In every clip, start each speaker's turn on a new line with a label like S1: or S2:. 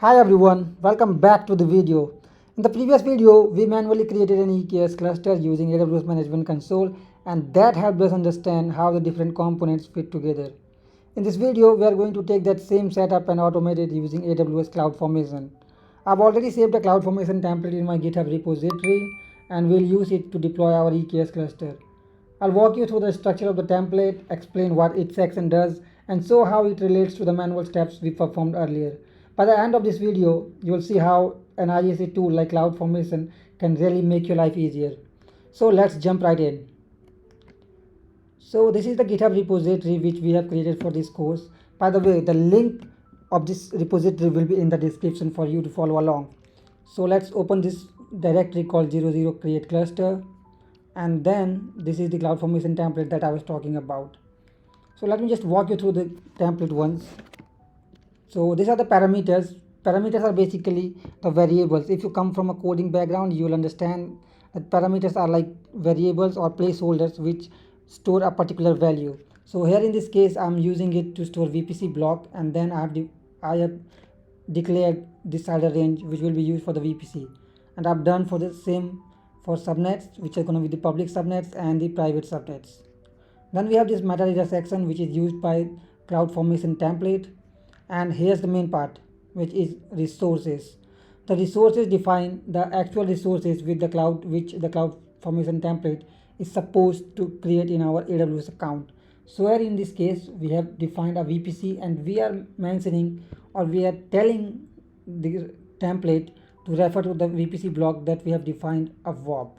S1: Hi everyone, welcome back to the video. In the previous video, we manually created an EKS cluster using AWS Management Console, and that helped us understand how the different components fit together. In this video, we are going to take that same setup and automate it using AWS CloudFormation. I've already saved a CloudFormation template in my GitHub repository and we'll use it to deploy our EKS cluster. I'll walk you through the structure of the template, explain what each section does, and show how it relates to the manual steps we performed earlier. By the end of this video, you will see how an IAC tool like CloudFormation can really make your life easier. So let's jump right in. So this is the GitHub repository which we have created for this course. By the way, the link of this repository will be in the description for you to follow along. So let's open this directory called 00 create cluster, and then this is the CloudFormation template that I was talking about. So let me just walk you through the template once. So these are the parameters. Parameters are basically the variables. If you come from a coding background, you will understand that parameters are like variables or placeholders which store a particular value. So here in this case, I'm using it to store VPC block, and then I have declared this slider range which will be used for the VPC, and I've done for the same for subnets, which are going to be the public subnets and the private subnets. Then we have this metadata section which is used by CloudFormation template, and here's the main part, which is resources. The resources define the actual resources with the cloud which the CloudFormation template is supposed to create in our AWS account. So here in this case we have defined a VPC, and we are mentioning, or we are telling the template to refer to the VPC block that we have defined a VOB.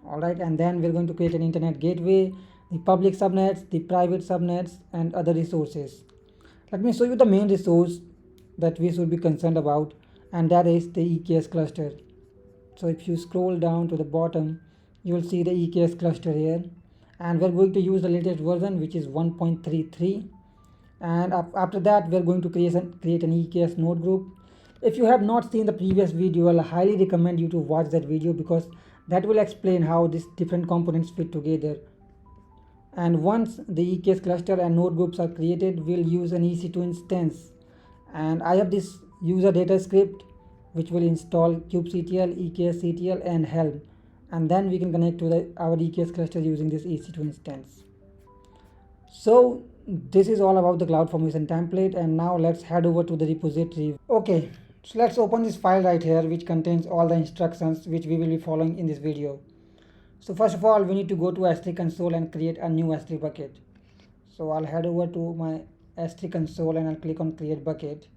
S1: Alright, and then we're going to create an internet gateway, the public subnets, the private subnets, and other resources. Let me show you the main resource that we should be concerned about, and that is the EKS cluster. So if you scroll down to the bottom, you will see the EKS cluster here, and we're going to use the latest version, which is 1.33. And after that, we're going to create an EKS node group. If you have not seen the previous video, I'll highly recommend you to watch that video, because that will explain how these different components fit together. And once the EKS cluster and node groups are created, we'll use an EC2 instance, and I have this user data script which will install kubectl, EKSCTL, and Helm, and then we can connect to our EKS cluster using this EC2 instance. So this is all about the CloudFormation template, and now let's head over to the repository. Okay, so let's open this file right here, which contains all the instructions which we will be following in this video. So first of all, we need to go to S3 console and create a new S3 bucket. So I'll head over to my S3 console and I'll click on create bucket.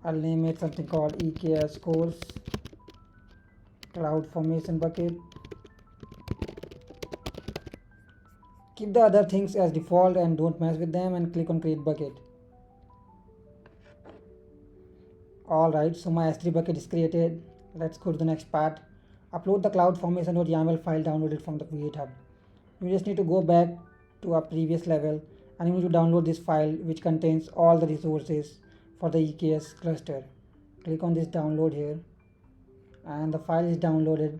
S1: I'll name it something called EKS course CloudFormation bucket. Keep the other things as default and don't mess with them, and click on create bucket. Alright, so my S3 bucket is created. Let's go to the next part. Upload the CloudFormation.yaml file downloaded from the GitHub. You just need to go back to our previous level, and you need to download this file which contains all the resources for the EKS cluster. Click on this download here, and the file is downloaded.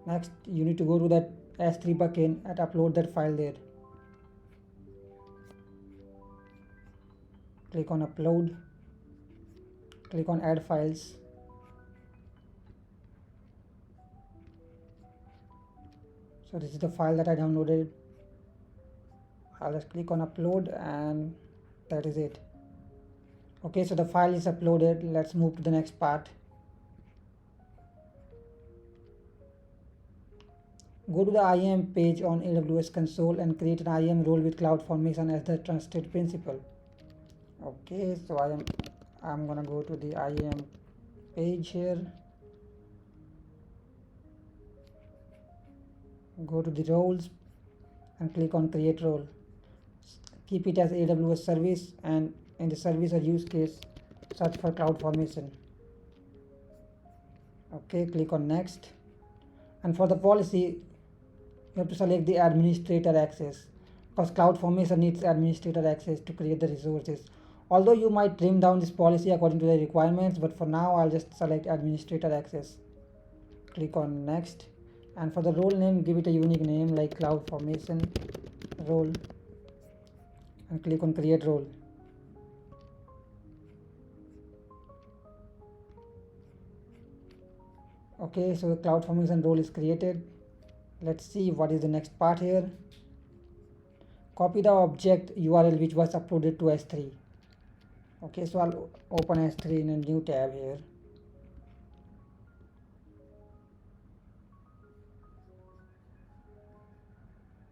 S1: Next, you need to go to that S3 bucket and upload that file there. Click on upload, click on add files. So this is the file that I downloaded. I'll just click on upload, and that is it. Okay, so the file is uploaded. Let's move to the next part. Go to the IAM page on AWS console and create an IAM role with CloudFormation as the trusted principal. Okay, so I'm gonna go to the IAM page here. Go to the roles and click on create role. Keep it as AWS service, and in the service or use case, search for CloudFormation. Okay, click on next, and for the policy you have to select the administrator access, because CloudFormation needs administrator access to create the resources. Although you might trim down this policy according to the requirements, but for now I'll just select administrator access. Click on next, and for the role name, give it a unique name like CloudFormation role, and click on create role. Okay, so the CloudFormation role is created. Let's see what is the next part here. Copy the object URL which was uploaded to S3. Okay, so I'll open S3 in a new tab here.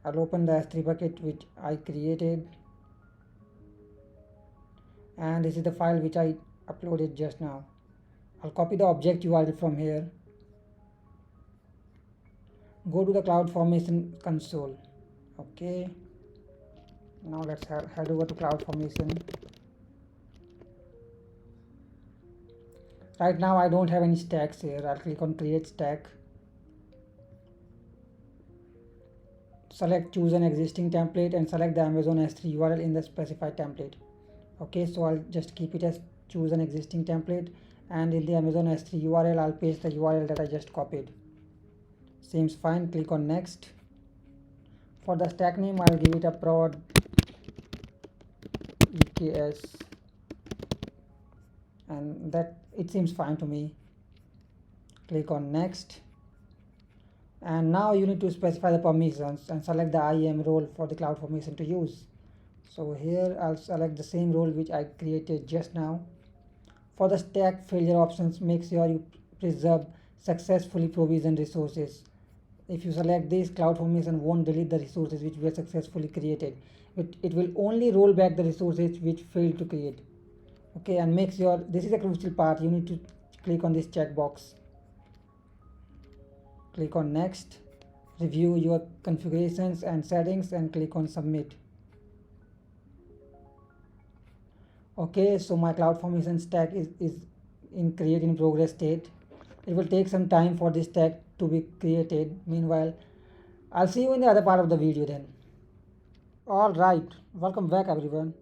S1: I'll open the S3 bucket which I created, and this is the file which I uploaded just now. I'll copy the object URL from here. Go to the CloudFormation console. Okay, now let's head over to CloudFormation. Right now I don't have any stacks here. I'll click on create stack. Select choose an existing template and select the Amazon S3 URL in the specified template. Okay, so I'll just keep it as choose an existing template, and in the Amazon S3 URL I'll paste the URL that I just copied. Seems fine. Click on next. For the stack name I'll give it a prod EKS, and that it seems fine to me. Click on next, and now you need to specify the permissions and select the IAM role for the CloudFormation to use. So here I'll select the same role which I created just now. For the stack failure options, make sure you preserve successfully provisioned resources. If you select this, CloudFormation won't delete the resources which were successfully created. It will only roll back the resources which failed to create. Okay, and make sure, this is a crucial part, you need to click on this checkbox. Click on next, review your configurations and settings, and click on submit. Okay, so my CloudFormation stack is in create in progress state. It will take some time for this stack to be created. Meanwhile, I'll see you in the other part of the video then. Alright, welcome back everyone.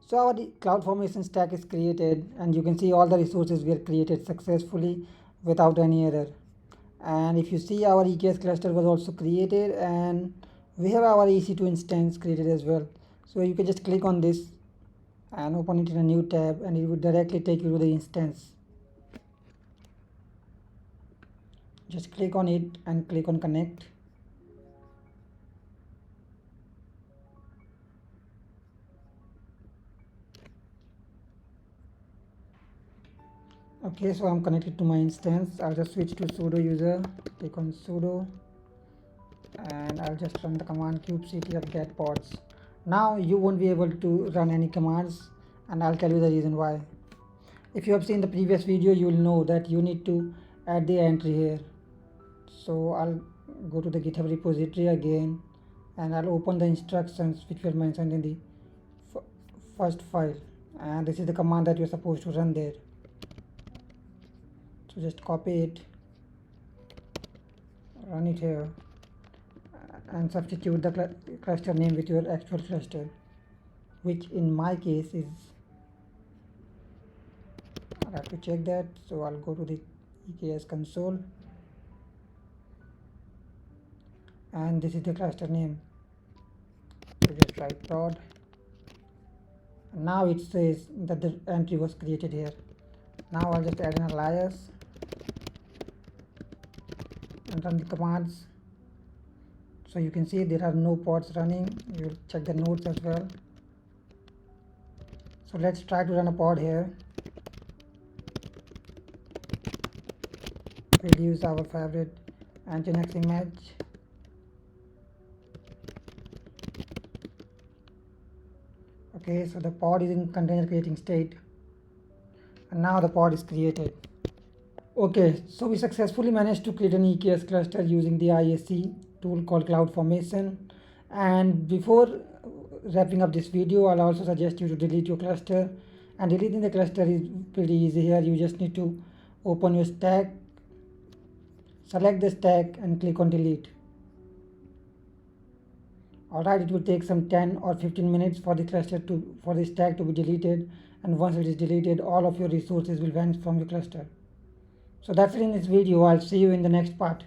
S1: So our CloudFormation stack is created, and you can see all the resources were created successfully without any error. And if you see, our EKS cluster was also created, and we have our EC2 instance created as well. So you can just click on this and open it in a new tab, and it will directly take you to the instance. Just click on it and click on connect. Okay, so I'm connected to my instance. I'll just switch to sudo user, click on sudo, and I'll just run the command kubectl get pods. Now you won't be able to run any commands, and I'll tell you the reason why. If you have seen the previous video, you will know that you need to add the entry here. So I'll go to the GitHub repository again, and I'll open the instructions which were mentioned in the first file, and this is the command that you're supposed to run there. So just copy it, run it here, and substitute the cluster name with your actual cluster, which in my case is, I have to check that. So I'll go to the EKS console, and this is the cluster name. So just write prod. Now it says that the entry was created here. Now I'll just add an alias and run the commands. So you can see there are no pods running. You'll check the nodes as well. So let's try to run a pod here. We'll use our favorite Nginx image. Okay, so the pod is in container creating state, and now the pod is created. Okay, so we successfully managed to create an EKS cluster using the ISC tool called CloudFormation. And before wrapping up this video, I'll also suggest you to delete your cluster. And deleting the cluster is pretty easy here. You just need to open your stack, select the stack, and click on delete. Alright, it will take some 10 or 15 minutes for the stack to be deleted, and once it is deleted, all of your resources will vanish from your cluster. So that's it in this video. I'll see you in the next part.